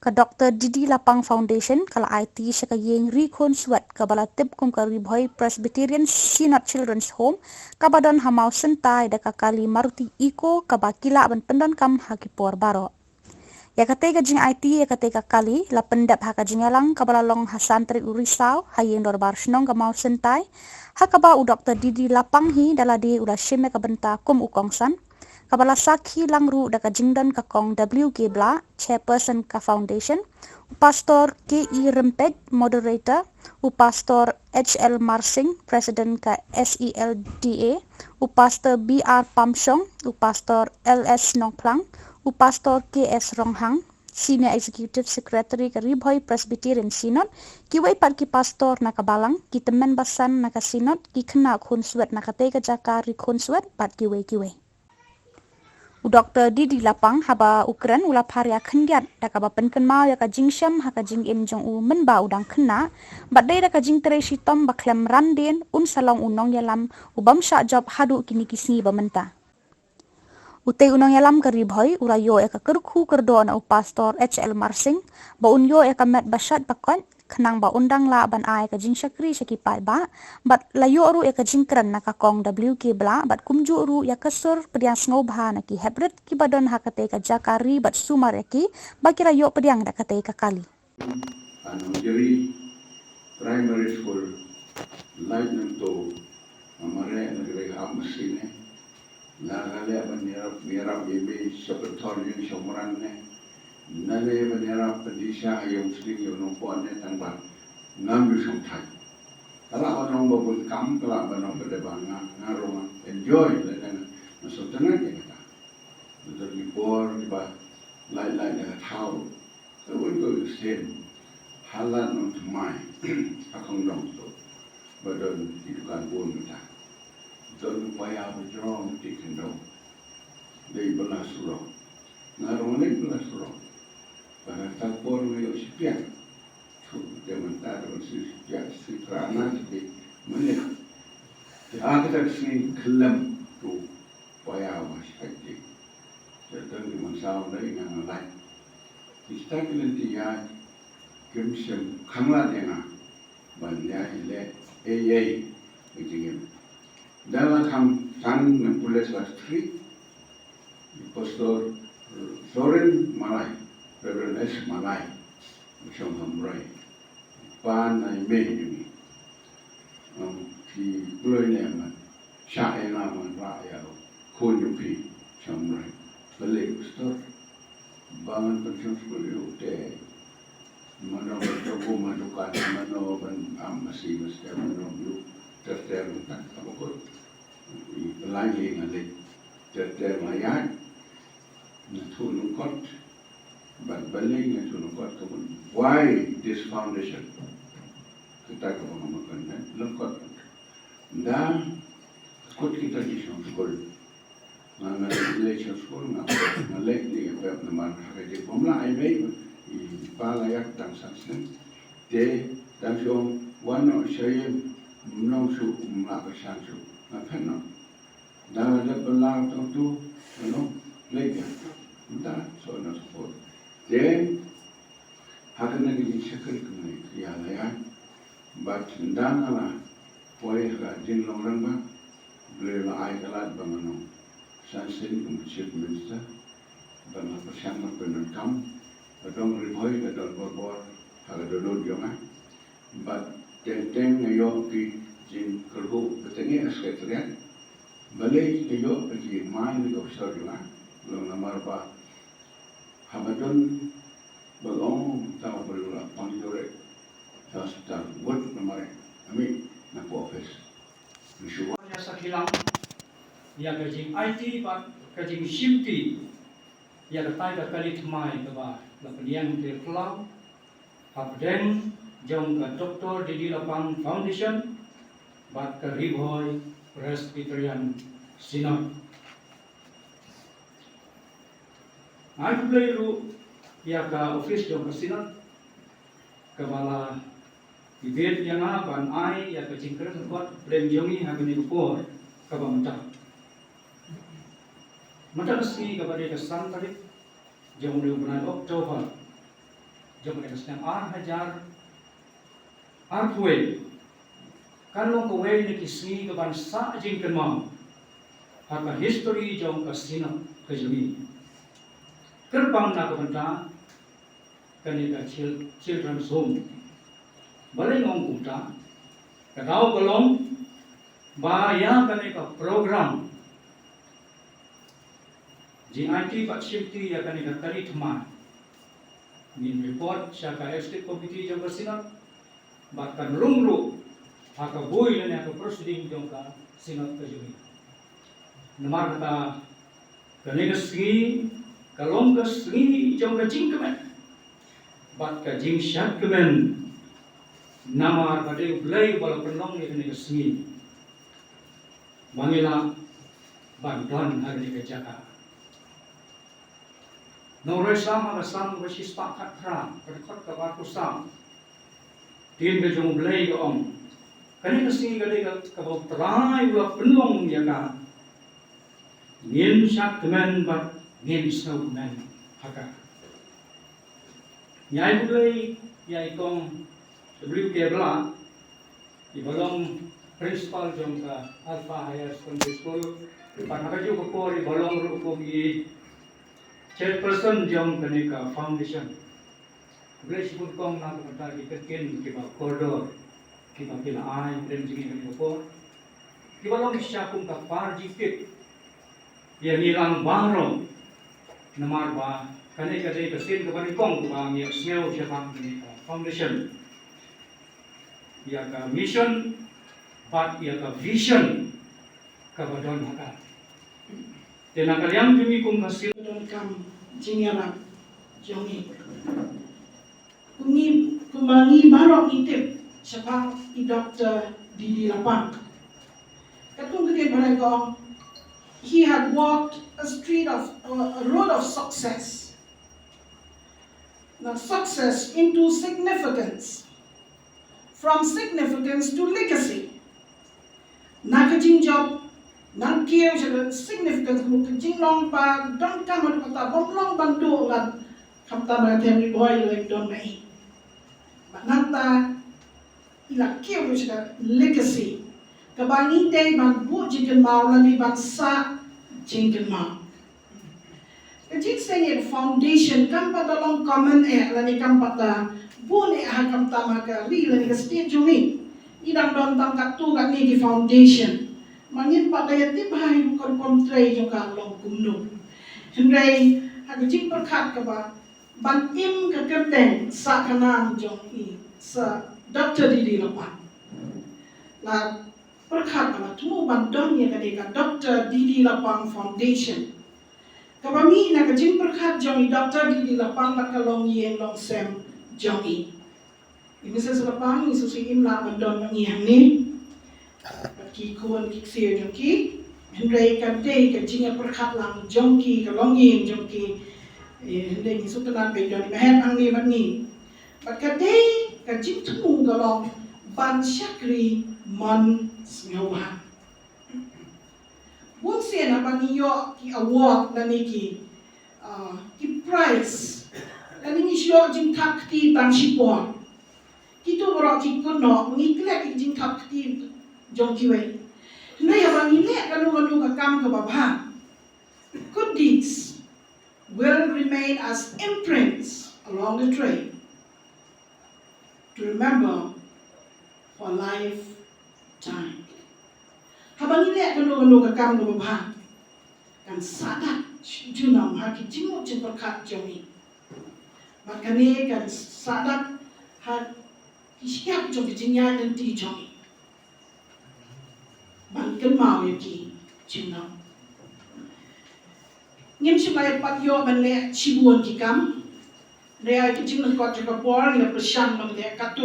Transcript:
ke Dr. Didi Lapang Foundation kala IT syakayeng Ri-Khon Suat ke bala tip kum ke Ri-Bhoi Presbyterian Synod Children's Home kabadon hamau sentai deka kali Maruti Iko kabakila ban pendon kam hakipor baro. Ya kate ka jing IT ya kate ka kali la pendap haka jingalang kabala long hasantri urisau hayeng dorbar snong ka mau sentai hakaba u Dr. Didi Lapang hi daladi udah shime ka benta kum ukongsan kabala sakhi langru daka jingdan ka kong WG Bla chairperson ka foundation pastor KE Rempet moderator pastor HL Marsing president ka SELDA pastor BR Pamsong pastor LS Nongplang pastor KS Ronghang senior executive secretary ka Ri-Bhoi Presbyterian Synod kiwai pat ki pastor na kabalang ki temen basan na ka Synod ki kena khun suat na kateka jaka ri khun suat pat kiwai Dr. Didi Lapang haba Ukran ulap hari akendiat daka ba penken mau ya ka jingsham ha ka jing im jong u menba udang kena badai daka jing tereshi tom baklem randin salong unong yalam ubam sya job hadu kini kisni bamenta Utai unong yalam ka Ri-Bhoi urayo ya ka kerku kerdo na pastor HL Marsing ba unyo ya ka met basyat bakon kenang ba undang la ban ai ka jing syakri syakipai ba bat layo ru ya ka jingkran na ka kong WK Bla bat kumju ru ya kasur pediang ngobha na ki hebret ki badon hakate ka jakari bat sumar ya ki ba kira yo pediang da kate ka kali jadi primary school light nento amare negeri ham mesine na gale banirap ibe secretary shomran ne nale banirap pedisha yang sering yang nompuan ne tangba ngambil sampai kalau orang babul kam kalau orang berdebang ngaroma enjoy dengan masuk tengah je kata betul libur tiba lain dengan tahu so we go to same halan untuk mai akong dong tu betul hidupan pun kita betul upaya berjuang di kendong dari belas surau ngaroma ni belas surau pada tapor melayu sepiak zaman tahu sepiak seterana sepi mana kita sini kelam tu upaya masyarakat betul di masa dari yang lain kita kelenti ya kemsem kamla dengar banyak ile begini dalam kam san pulis lastri pastor Soren Malay Reverend S Malay macam hamrai pan ai me ni di pulau ni aman syai nama raya khun yupi hamrai balik pastor bangun pensiun sekolah te mana berdoa madukan mana ban masih mana lu terter tak apa kot lagi ngalih terter layar natulung kot balik natulung kot kemun why this foundation kita kebangun kan lengkot dan kot kita di sekolah mana relation school ngalih ni apa nama hari pemula IB palayak tang saksen te tang siong wano saya menong su melakukan su apa no dah ada belang tu no lagi entah so no support te hakan lagi sekali kemai ya lah but ndang ala poi ha jin long rang ba ble la ai kalat bangano sansen kum chief minister bang persama penonton Kadang Ri-Bhoi kadang bor ada dulu dia mah, but tenteng ayo ki jin kerbu betenge sekretariat, balik ayo ki main di officer juga, long nomor ba, hamadun bagong tahu berula panjore, hospital buat nomor, kami nak office, misuwa. Jasa Shillong, ya kerjing IT, pak kerjing simti, ya kertai kali temai kebah. Lapang ke Pulau, Habden, jom ke Dr. Didi Lapang Foundation, bat ke Ri-Bhoi Presbyterian Synod. Aku beli ru ya ke office jom ke Synod, ke bala bibit yang ban ai ya ke cingkran buat brand jongi habis ni upor ke bamta. Mata mesti kepada kesan tadi. Jom 5 Oktober jom mereka sedang hajar Ri-Bhoi kan long kowe ni kisni ke bangsa jing kenmau haka history jom ke Synod ke jemi kerbang na ke benda kanika children's home balai ngong kumta kadau kolong baya kanika program JIT Pak Shimti ya kanika kali teman min report syaka estate committee jom ke Synod bahkan rumru haka boy na haka proceeding jom ke Synod ke jumi namar kata kanika sengi kalong ke sengi jom ke jingkemen bat ka jing syak kemen nama pada ulai bala penong ni kanika sengi mangila bandan hari ke jaka Nore sama rasam besis pakat terang berkot ke baku sam. Tin ke jong belai ke om. Kani kesini ke bau terai ulah penong ya ka. Ngin syak kemen bat ngin snow kemen haka. Nyai belai nyai kong sebelum ke bela di balong principal jong ke Alpha Higher Secondary School. Panaka juga ko di balong rukom i chairperson jom kanika foundation. Boleh sebut kong nak kata diketin kiba koridor, kiba pila ai dan juga kanika ko. Kiba long syakum ka parjikit. Ya nilang baro namar ba kanika dei kesin ke kong ba ngi smell syakam kanika foundation. Ya ka mission but ya ka vision ka badon haka. Dan kalian demi kong kasih kam jingera jongi kumangi barok itip siapa i Dr. Didi Lapang katung kete barangkong he had walked a road of success. Now success into significance, from significance to legacy. Nakajing job nang kêu cho significance một cái chính long ba trong các một cái bông long ban đầu là không ta mà thêm Ri-Bhoi lên don này mà nang ta là kêu cho legacy các bạn nghĩ đây bạn buat chính mau là đi bạn sa chính mau cái chính xây foundation kan pada long common là đi kan pada buat ha kan ta mà cái ri là cái stage ni idang don tang kat tu kat ni di foundation mangin pakaya tibay bukan kontrei yung kalong kumno. Henry hagajing perkat ka ba ban im ka kerteng sa kanan jong i sa Dr. Didi Lapang. La perkat ka tumu ban don ya ka Dr. Didi Lapang Foundation. Kabami na kajing perkat jong i Dr. Didi Lapang na kalong yeng long sem jong i. Mrs. Lapang isusi imla ban don mangiyang ni. Ki kuan ki sir jongki Henry kan day ka jinga perkat lang jongki ka longin jongki Henry ni sukanan pe joni mahen ang ni bat ni bat ka day ka jing tumu ka long ban syakri man sngawa wong sen apa ni yo ki award na ni ki prize na ni syo jing tak ti ban sipon kita borok ki kono ngi klek ki jing tak ti jong kiwe. Nay abang ini kanu ka kam ka baba. Good deeds will remain as imprints along the trail to remember for lifetime. Habang ini kanu ka kam ka baba. Kan sadat junam haki jimut jemperkat jongi. Makane kan sadat ha kisiap jong jinya dan ti jongi. Ban kemau yaki cina. Ngim supaya patio ban le cibuan kikam. Rea itu cina kau cakap orang yang persian ban le katu.